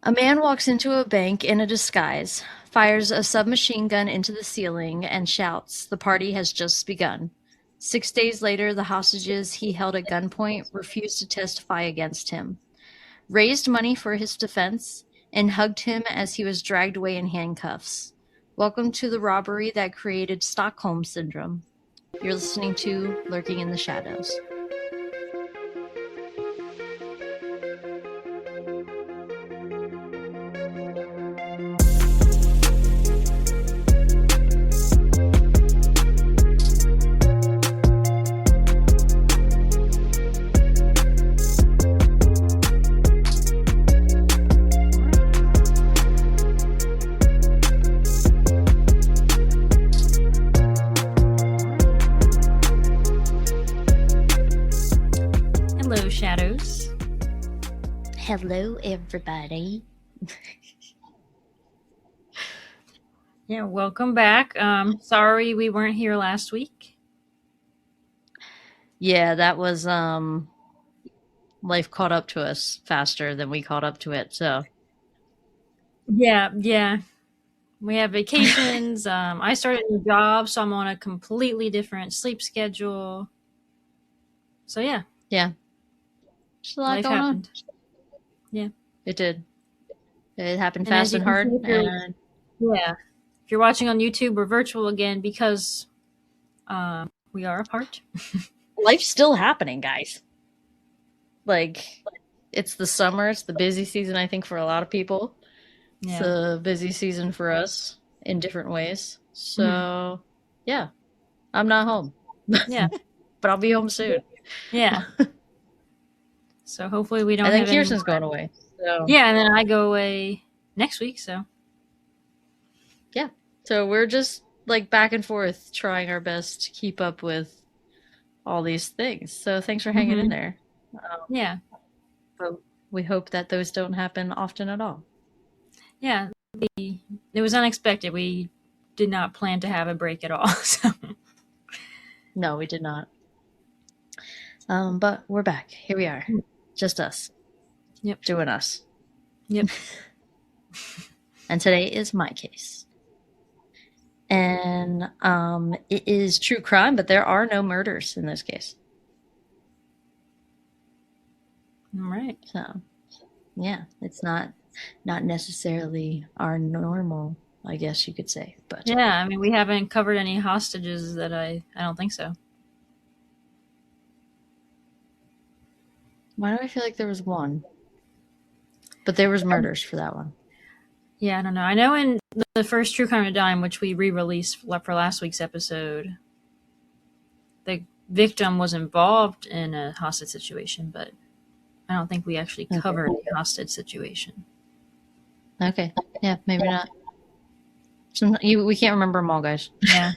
A man walks into a bank in a disguise, fires a submachine gun into the ceiling, and shouts, "The party has just begun." 6 days later, the hostages he held at gunpoint refused to testify against him, raised money for his defense, and hugged him as he was dragged away in handcuffs. Welcome to the robbery that created Stockholm Syndrome. You're listening to Lurking in the Shadows. Hello, Shadows. Hello, everybody. Yeah, welcome back. Sorry we weren't here last week. Yeah, that was life caught up to us faster than we caught up to it, so Yeah. We have vacations. I started a new job, so I'm on a completely different sleep schedule. So yeah, there's a lot life going on. happened. Yeah. It did. It happened And as fast you and can hard, see, and if you're watching on YouTube, we're virtual again because we are apart. life's still happening, guys. Like, it's the summer, it's the busy season, I think, for a lot of people. It's Yeah. a busy season for us in different ways. So, yeah, I'm not home. Yeah. But I'll be home soon. Yeah. So hopefully we don't And then have any Kirsten's more. going away. So, Yeah, and then I go away next week, so. yeah. So we're just like back and forth trying our best to keep up with all these things. So thanks for hanging in there. Yeah. But we hope that those don't happen often at all. Yeah. It was unexpected. We did not plan to have a break at all. So. No, we did not. But we're back. Here we are. Just us. Yep. Doing us. Yep. And today is my case. And it is true crime, but there are no murders in this case. All right. So, yeah, it's not necessarily our normal, I guess you could say. But Yeah, I mean, we haven't covered any hostages that I don't think so. Why do I feel like there was one? But there was murders for that one. Yeah, I don't know. I know in the first True Crime to Dime, which we re-released for last week's episode, the victim was involved in a hostage situation, but I don't think we actually covered a hostage situation. Okay. Yeah, maybe not. We can't remember them all, guys. Yeah.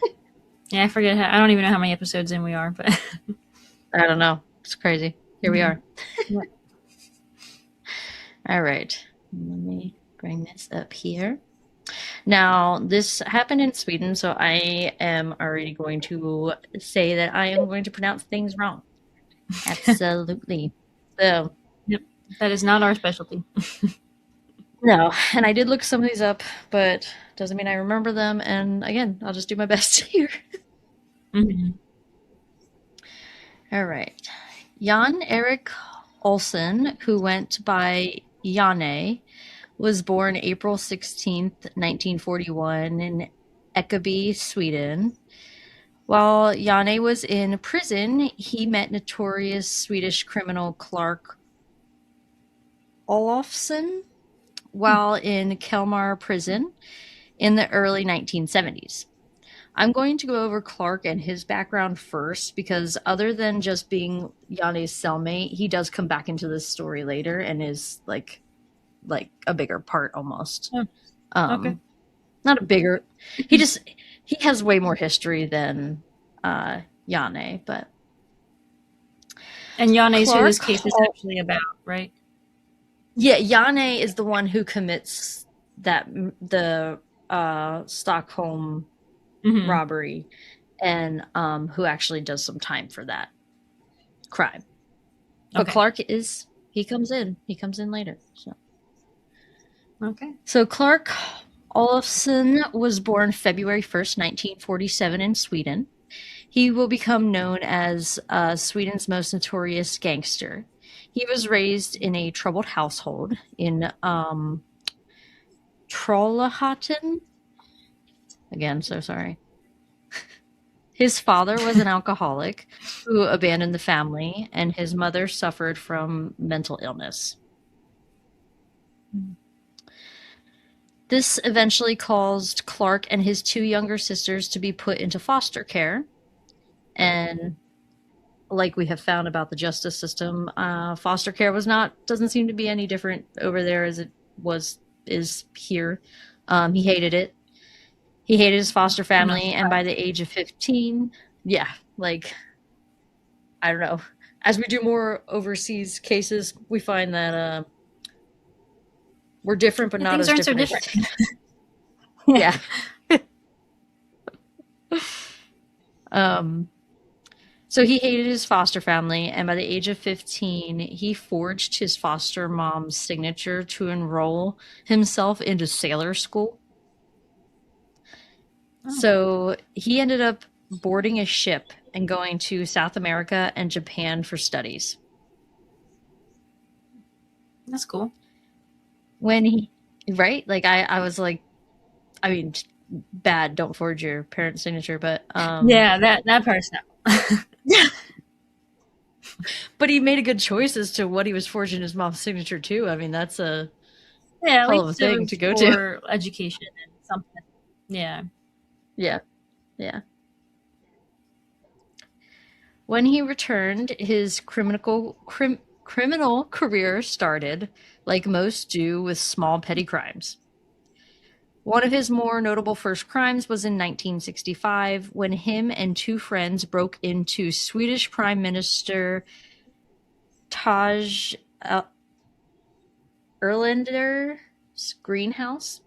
Yeah, I forget. I don't even know how many episodes in we are, but I don't know. It's crazy. Here we are. Yeah. All right. Let me bring this up here. Now, this happened in Sweden, so I am already going to say that I am going to pronounce things wrong. Absolutely. So, yep, that is not our specialty. no, and I did look some of these up, but doesn't mean I remember them. And again, I'll just do my best here. Mm-hmm. All right. Jan Erik Olsen, who went by Janne, was born April 16th, 1941 in Ekeby, Sweden. While Janne was in prison, he met notorious Swedish criminal Clark Olofsson while in Kalmar prison in the early 1970s. I'm going to go over Clark and his background first because other than just being Janne's cellmate, he does come back into this story later and is like a bigger part almost. Okay. Not a bigger. He has way more history than Janne, but and Janne is who this Clark- case is actually about, right? Yeah, Janne is the one who commits the Stockholm robbery, and who actually does some time for that crime. But Okay. Clark he comes in later. So Okay. So Clark Olofsson was born February 1st, 1947 in Sweden. He will become known as Sweden's most notorious gangster. He was raised in a troubled household in Trollhättan. Again, so sorry. His father was an alcoholic who abandoned the family, and his mother suffered from mental illness. This eventually caused Clark and his two younger sisters to be put into foster care. And like we have found about the justice system, foster care doesn't seem to be any different over there as it is here. He hated it. He hated his foster family, and by the age of 15, yeah, like, I don't know. As we do more overseas cases, we find that we're different, but not as Things aren't different. so different. Yeah. So he hated his foster family, and by the age of 15, he forged his foster mom's signature to enroll himself into sailor school. Oh. So he ended up boarding a ship and going to South America and Japan for studies. That's cool. Right? Like, I was like, I mean, bad, don't forge your parents' signature, but yeah, that part's not. Yeah. But he made a good choice as to what he was forging his mom's signature to. I mean, that's a hell of a thing to go to. Education and something. Yeah. Yeah. Yeah. When he returned, his criminal career started, like most do, with small petty crimes. One of his more notable first crimes was in 1965 when him and two friends broke into Swedish Prime Minister Taj Erlander's greenhouse,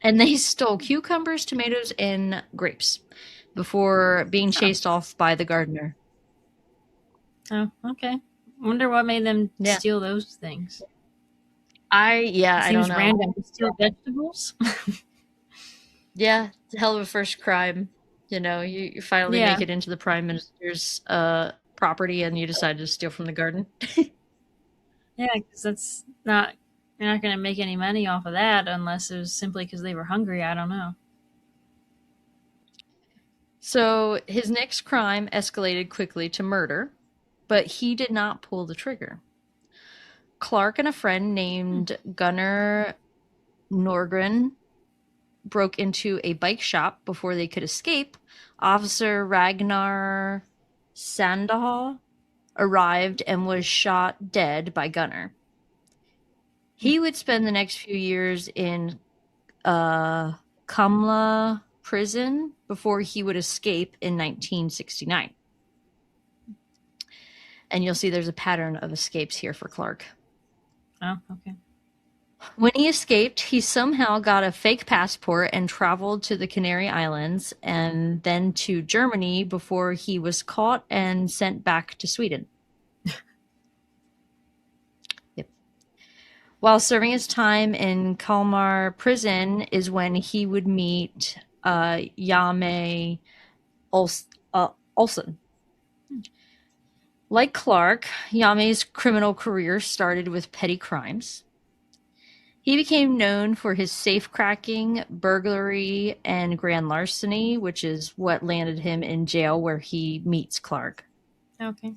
and they stole cucumbers, tomatoes, and grapes before being chased off by the gardener. Oh, okay. I wonder what made them steal those things. I don't know. Random to steal vegetables. Yeah, it's a hell of a first crime. You know, you finally make it into the prime minister's property, and you decide to steal from the garden. Yeah, because you're not going to make any money off of that unless it was simply because they were hungry. I don't know. So his next crime escalated quickly to murder, but he did not pull the trigger. Clark and a friend named Gunnar Norgren broke into a bike shop. Before they could escape, Officer Ragnar Sandahl arrived and was shot dead by Gunnar. He would spend the next few years in Kumla prison before he would escape in 1969. And you'll see there's a pattern of escapes here for Clark. Oh, okay. When he escaped, he somehow got a fake passport and traveled to the Canary Islands and then to Germany before he was caught and sent back to Sweden. Yep. While serving his time in Kalmar prison is when he would meet Yame Olsen. Like Clark, Yame's criminal career started with petty crimes. He became known for his safe-cracking, burglary, and grand larceny, which is what landed him in jail where he meets Clark. Okay.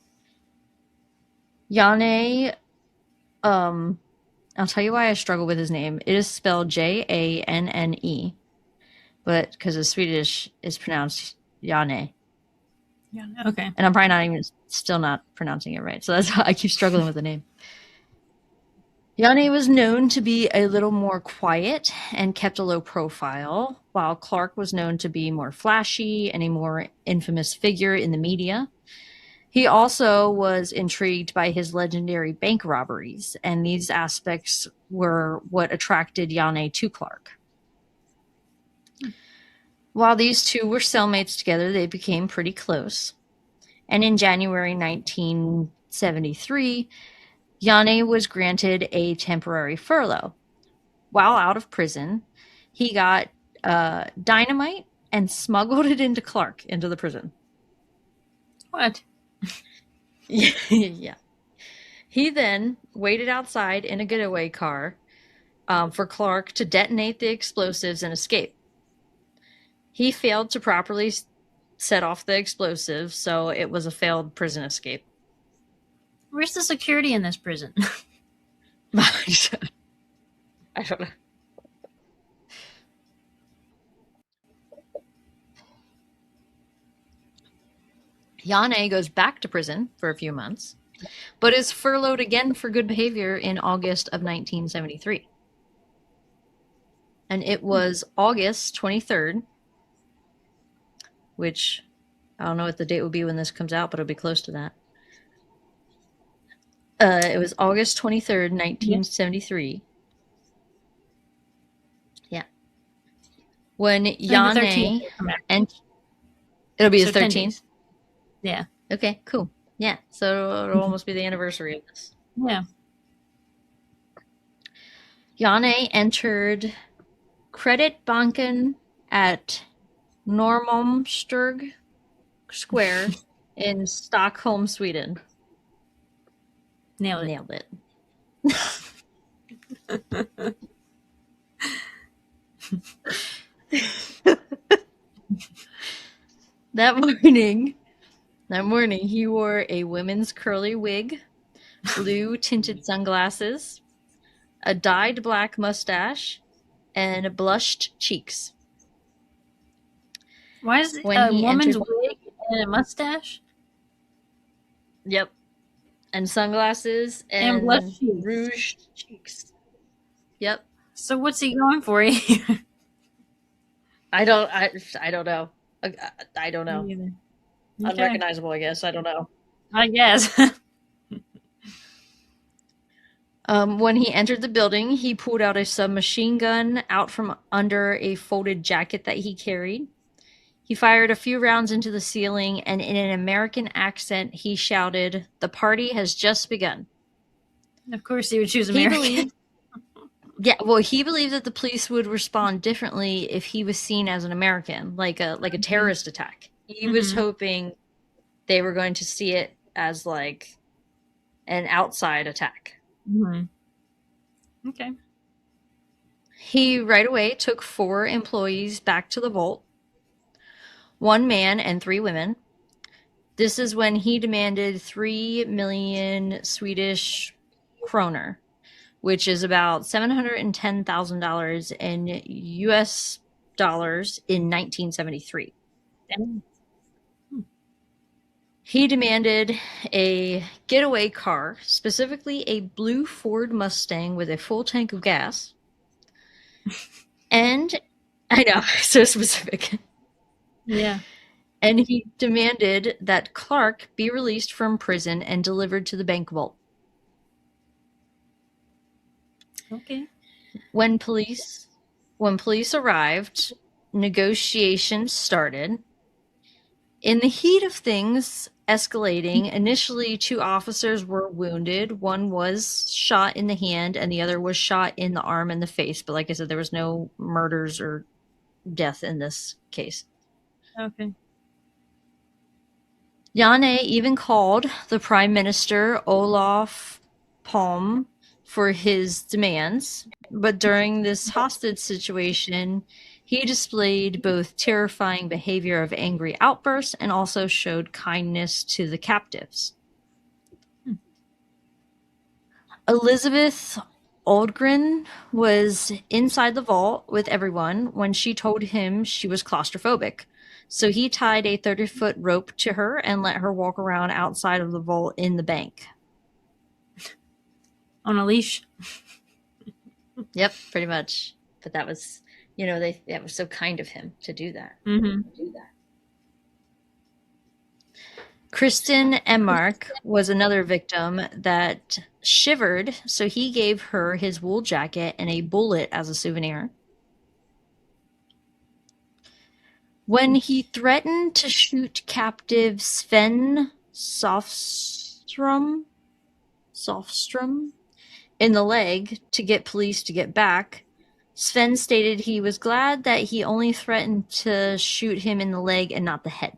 Janne, I'll tell you why I struggle with his name. It is spelled Janne, but because it's Swedish, it's pronounced Janne. Yeah. Okay. And I'm probably still not pronouncing it right. So that's how I keep struggling with the name. Janne was known to be a little more quiet and kept a low profile, while Clark was known to be more flashy and a more infamous figure in the media. He also was intrigued by his legendary bank robberies, and these aspects were what attracted Janne to Clark. While these two were cellmates together, they became pretty close. And in January 1973, Janne was granted a temporary furlough. While out of prison, he got dynamite and smuggled it into Clark, into the prison. What? Yeah. He then waited outside in a getaway car for Clark to detonate the explosives and escape. He failed to properly set off the explosives, so it was a failed prison escape. Where's the security in this prison? I don't know. Yane goes back to prison for a few months, but is furloughed again for good behavior in August of 1973. And it was August 23rd, which I don't know what the date will be when this comes out, but it'll be close to that. It was August 23rd, 1973. Yeah. When Yane and it'll be the 13th. Yeah. Okay, cool. Yeah, so it'll almost be the anniversary of this. Yeah. Yane entered Kreditbanken at Norrmalmstorg Square in Stockholm, Sweden. Nailed it. That morning, he wore a women's curly wig, blue tinted sunglasses, a dyed black mustache, and blushed cheeks. Why is a woman's wig and a mustache? Yep. And sunglasses and rouged cheeks. Yep. So what's he going for here? I don't know. I don't know. Okay. Unrecognizable, I guess. I don't know. I guess. When he entered the building, he pulled out a submachine gun out from under a folded jacket that he carried. He fired a few rounds into the ceiling, and in an American accent, he shouted, "The party has just begun." Of course he would choose American. He believed that the police would respond differently if he was seen as an American, like a terrorist attack. He was hoping they were going to see it as like an outside attack. Okay. He right away took 4 employees back to the vault, 1 man and 3 women. This is when he demanded 3 million Swedish kroner, which is about $710,000 in US dollars in 1973. He demanded a getaway car, specifically a blue Ford Mustang with a full tank of gas. And I know, so specific. Yeah. And he demanded that Clark be released from prison and delivered to the bank vault. Okay. When police arrived, negotiations started. In the heat of things escalating, initially 2 officers were wounded. One was shot in the hand and the other was shot in the arm and the face. But like I said, there was no murders or death in this case. Okay. Yane even called the Prime Minister Olof Palme for his demands, but during this hostage situation, he displayed both terrifying behavior of angry outbursts and also showed kindness to the captives. Elizabeth Oldgren was inside the vault with everyone when she told him she was claustrophobic. So he tied a 30-foot rope to her and let her walk around outside of the vault in the bank. On a leash? Yep, pretty much. But that was, that was so kind of him to do that. Kristen Emmark was another victim that shivered, so he gave her his wool jacket and a bullet as a souvenir. When he threatened to shoot captive Sven Sofstrom in the leg to get police to get back, Sven stated he was glad that he only threatened to shoot him in the leg and not the head.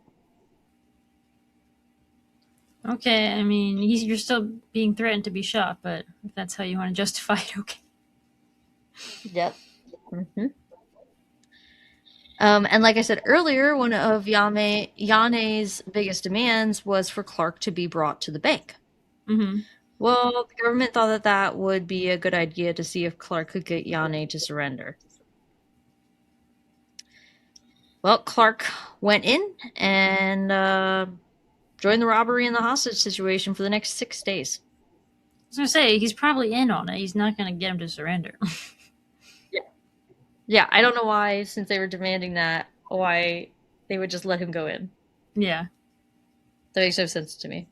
Okay, I mean, you're still being threatened to be shot, but if that's how you want to justify it, okay. Yep. Mm-hmm. And like I said earlier, one of Yane's biggest demands was for Clark to be brought to the bank. Mm-hmm. Well, the government thought that that would be a good idea to see if Clark could get Yane to surrender. Well, Clark went in and joined the robbery and the hostage situation for the next 6 days. I was gonna say he's probably in on it. He's not gonna get him to surrender. Yeah. Yeah, I don't know why, since they were demanding that, why they would just let him go in. Yeah. That makes no sense to me.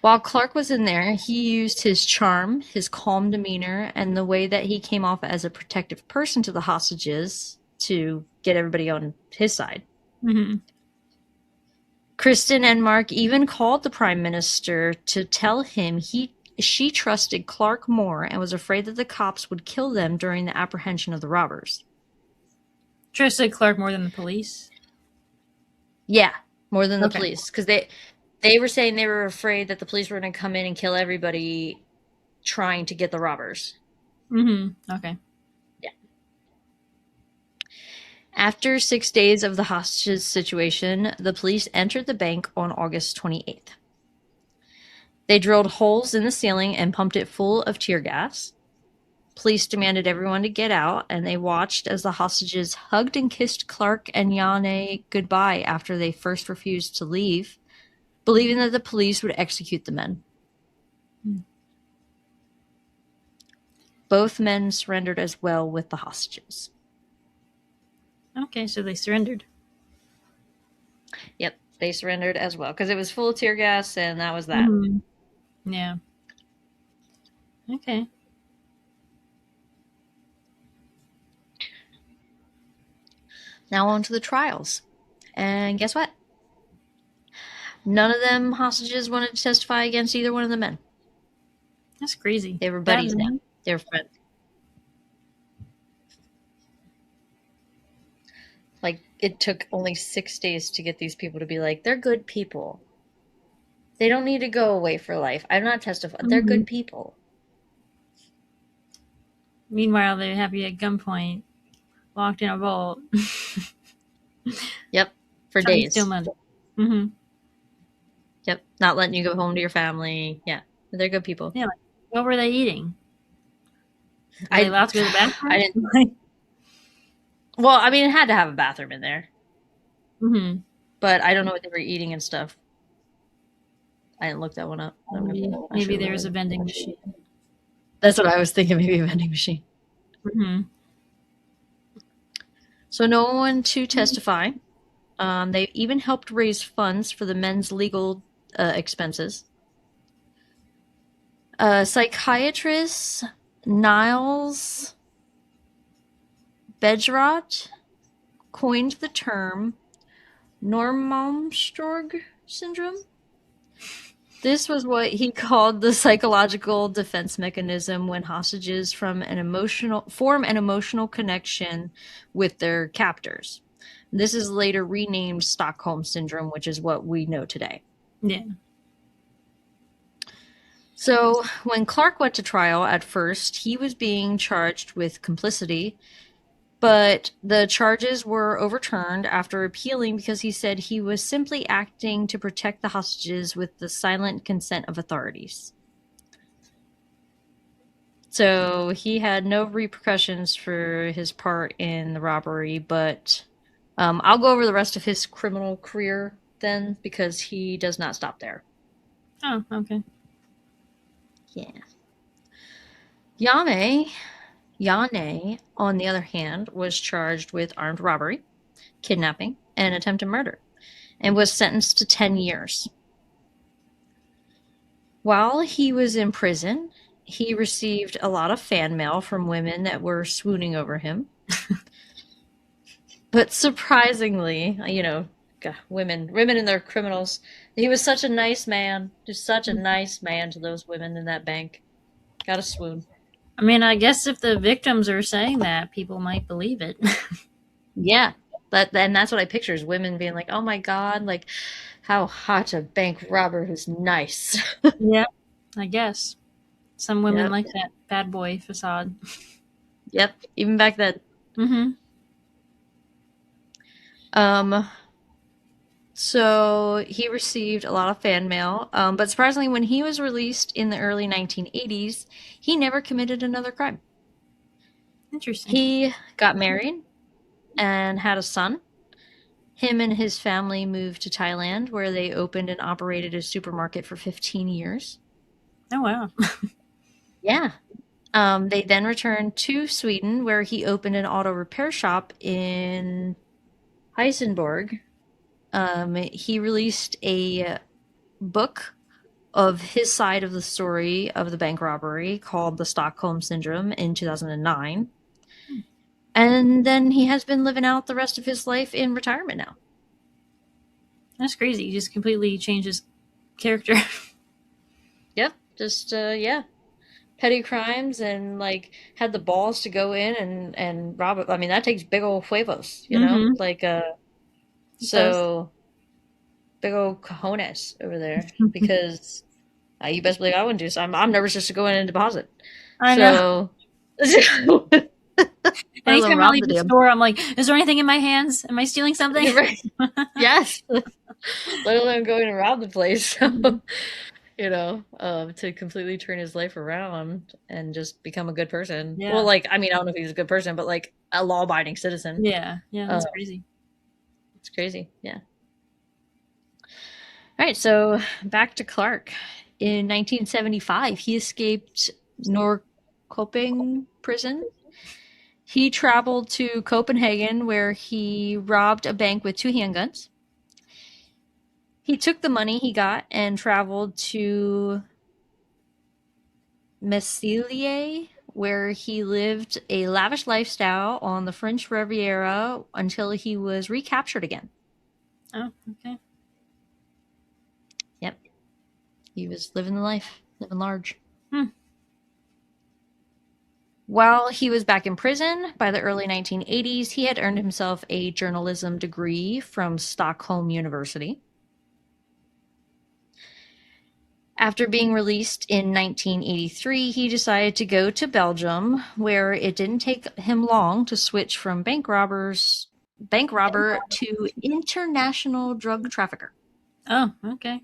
While Clark was in there, he used his charm, his calm demeanor, and the way that he came off as a protective person to the hostages to get everybody on his side. Mm-hmm. Kristen and Mark even called the Prime Minister to tell him she trusted Clark more and was afraid that the cops would kill them during the apprehension of the robbers. Trusted Clark more than the police? Yeah, more than the Okay. police. Because they were saying they were afraid that the police were going to come in and kill everybody trying to get the robbers. Mm-hmm. Okay. Yeah. After 6 days of the hostage situation, the police entered the bank on August 28th. They drilled holes in the ceiling and pumped it full of tear gas. Police demanded everyone to get out, and they watched as the hostages hugged and kissed Clark and Yane goodbye after they first refused to leave, believing that the police would execute the men. Both men surrendered as well with the hostages. Okay, so they surrendered. Yep, they surrendered as well, because it was full of tear gas, and that was that. Mm-hmm. Yeah. Okay. Now on to the trials. And guess what? None of them hostages wanted to testify against either one of the men. That's crazy. They were buddies now. They were friends. Like, it took only 6 days to get these people to be like, they're good people. They don't need to go away for life. I'm not testifying. Mm-hmm. They're good people. Meanwhile, they have you at gunpoint, locked in a vault. Yep, for Trying to days. steal money. Mm-hmm. Yep, not letting you go home to your family. Yeah, they're good people. Yeah, like, what were they eating? Were they allowed to go to the bathroom? I didn't. Well, I mean, it had to have a bathroom in there. Mm-hmm. But I don't know what they were eating and stuff. I didn't look that one up. Maybe there was a vending machine. That's what I was thinking, maybe a vending machine. Mm-hmm. So no one to testify. They even helped raise funds for the men's legal expenses. Psychiatrist Niles Bedrot coined the term Norrmalmstorg syndrome. This was what he called the psychological defense mechanism when hostages form an emotional connection with their captors. This is later renamed Stockholm Syndrome, which is what we know today. Yeah. So when Clark went to trial at first, he was being charged with complicity, but the charges were overturned after appealing because he said he was simply acting to protect the hostages with the silent consent of authorities. So he had no repercussions for his part in the robbery, but I'll go over the rest of his criminal career then, because he does not stop there. Oh, okay. Yeah. Yane, on the other hand, was charged with armed robbery, kidnapping, and attempted murder, and was sentenced to 10 years. While he was in prison, he received a lot of fan mail from women that were swooning over him. But surprisingly, God, women and their criminals. He was such a nice man. Just such a nice man to those women in that bank. Gotta swoon. I mean, I guess if the victims are saying that, people might believe it. Yeah. And that's what I picture is women being like, oh my God, like how hot a bank robber who's nice. Yeah, I guess. Some women Yep. like that bad boy facade. Yep. Even back then. Mm-hmm. Um, so he received a lot of fan mail, but surprisingly, when he was released in the early 1980s, he never committed another crime. Interesting. He got married and had a son. Him and his family moved to Thailand, where they opened and operated a supermarket for 15 years. Oh, wow. Yeah. They then returned to Sweden, where he opened an auto repair shop in Helsingborg. He released a book of his side of the story of the bank robbery called The Stockholm Syndrome in 2009. And then he has been living out the rest of his life in retirement now. That's crazy. He just completely changes character. Yep. Just, yeah. Petty crimes and like had the balls to go in and rob it. I mean, that takes big old huevos, you know? Mm-hmm. Like, It does. so big old cojones over there because you best believe I wouldn't do so. I'm nervous just to go in and deposit. I know. So, let alone Anytime I rob leave the the damn. store, I'm like, is there anything in my hands? Am I stealing something? You're right. Yes. Let alone going and rob the place. Mhm. So, to completely turn his life around and just become a good person. Well, Yeah. like, I mean, I don't know if he's a good person, but like a law-abiding citizen. Yeah. Yeah. Uh, That's crazy. it's crazy. Yeah. All right. So back to Clark. In 1975, he escaped Norrköping prison. He traveled to Copenhagen, where he robbed a bank with two handguns. He took the money he got and traveled to Messilier, where he lived a lavish lifestyle on the French Riviera until he was recaptured again. Oh, okay. Yep. He was living the life, living large. Hmm. While he was back in prison by the early 1980s, he had earned himself a journalism degree from Stockholm University. After being released in 1983, he decided to go to Belgium, where it didn't take him long to switch from bank robber to international drug trafficker. Oh, okay.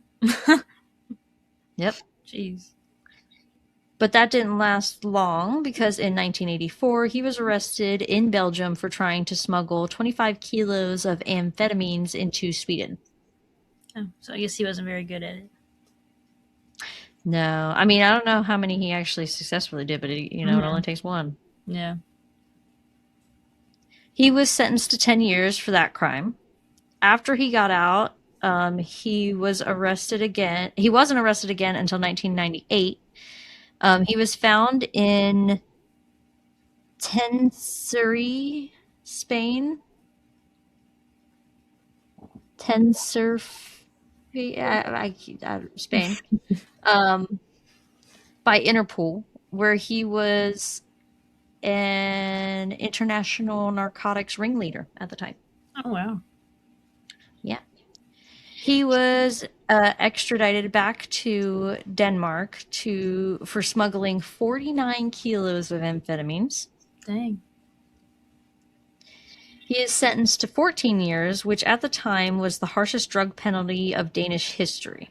Yep. Jeez. But that didn't last long because in 1984 he was arrested in Belgium for trying to smuggle 25 kilos of amphetamines into Sweden. Oh, so I guess he wasn't very good at it. No, I mean, I don't know how many he actually successfully did, but it only Mhm. takes one. Yeah. He was sentenced to 10 years for that crime. After he got out, he was arrested again. He wasn't arrested again until 1998. He was found in Tensuri, Spain. Tensurf, Spain, um, by Interpol, where he was an international narcotics ringleader at the time. Oh, wow. Yeah. He was extradited back to Denmark for smuggling 49 kilos of amphetamines. Dang. He is sentenced to 14 years, which at the time was the harshest drug penalty of Danish history.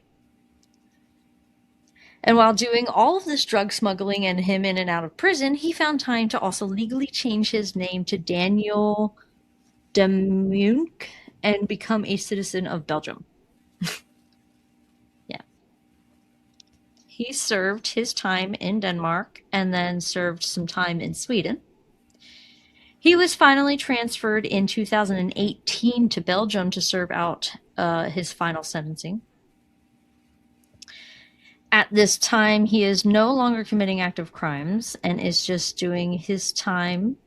And while doing all of this drug smuggling and him in and out of prison, he found time to also legally change his name to Daniel de Munck and become a citizen of Belgium. Yeah. He served his time in Denmark and then served some time in Sweden. He was finally transferred in 2018 to Belgium to serve out his final sentencing. At this time, he is no longer committing active crimes and is just doing his time.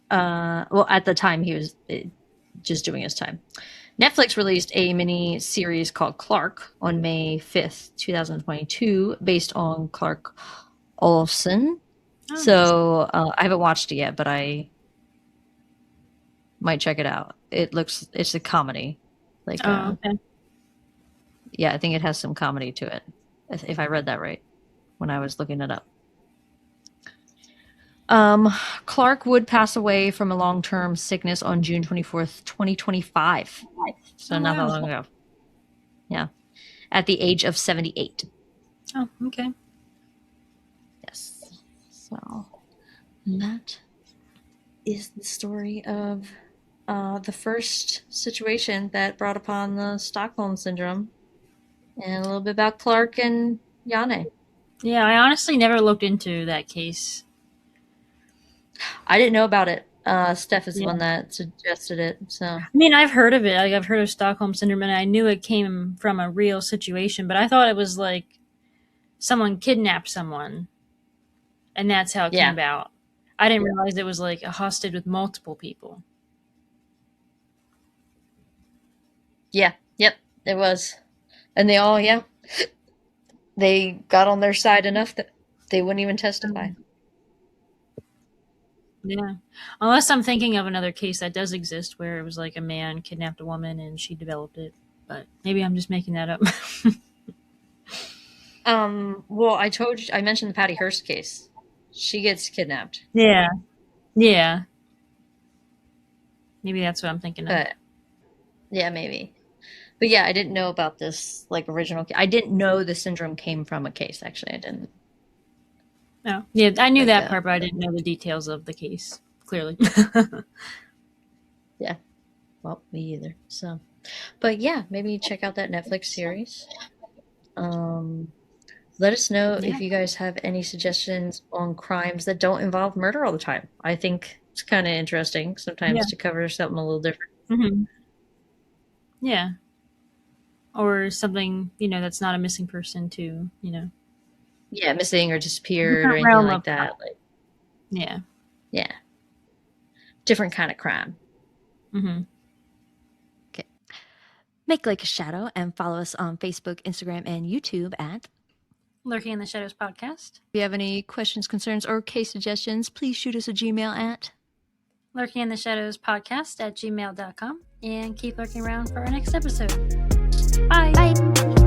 Well, at the time, he was just doing his time. Netflix released a mini series called Clark on May 5th, 2022, based on Clark Olofsson. Oh, So I haven't watched it yet, but I might check it out. It's a comedy. Like, okay. yeah, I think it has some comedy to it, if I read that right when I was looking it up. Clark would pass away from a long-term sickness on June 24th, 2025. So not that long ago. Yeah. At the age of 78. Oh, okay. Yes. So that is the story of the first situation that brought upon the Stockholm Syndrome, and a little bit about Clark and Yane. Yeah, I honestly never looked into that case. I didn't know about it. Steph is the Yeah. one that suggested it. So I mean, I've heard of it. Like, I've heard of Stockholm Syndrome, and I knew it came from a real situation, but I thought it was like someone kidnapped someone, and that's how it came yeah, about. I didn't realize it was like a hostage with multiple people. yeah, yep, it was, and they all they got on their side enough that they wouldn't even testify. Yeah. Unless I'm thinking of another case that does exist where it was like a man kidnapped a woman and she developed it. But maybe I'm just making that up. Well, I mentioned the Patty Hearst case. She gets kidnapped, Yeah. Yeah. Maybe that's what I'm thinking of. but yeah, maybe. But yeah, I didn't know about this like original. I didn't know the syndrome came from a case. Actually, I didn't. No. Yeah, I knew Like, that part, but I didn't know the details of the case, clearly. yeah. Well, me either. So, but yeah, maybe check out that Netflix series. Let us know Yeah. if you guys have any suggestions on crimes that don't involve murder all the time. I think it's kind of interesting sometimes Yeah. to cover something a little different. Hmm. Yeah. Or something, that's not a missing person too, Yeah, missing or disappeared or different anything realm like of crime. that. Like, Yeah. yeah, different kind of crime. Hmm. Okay. Make like a shadow and follow us on Facebook, Instagram, and YouTube at. Lurking in the Shadows podcast. If you have any questions, concerns, or case suggestions, please shoot us a Gmail at. Lurking in the Shadows podcast at gmail.com. And keep lurking around for our next episode. Bye. Bye.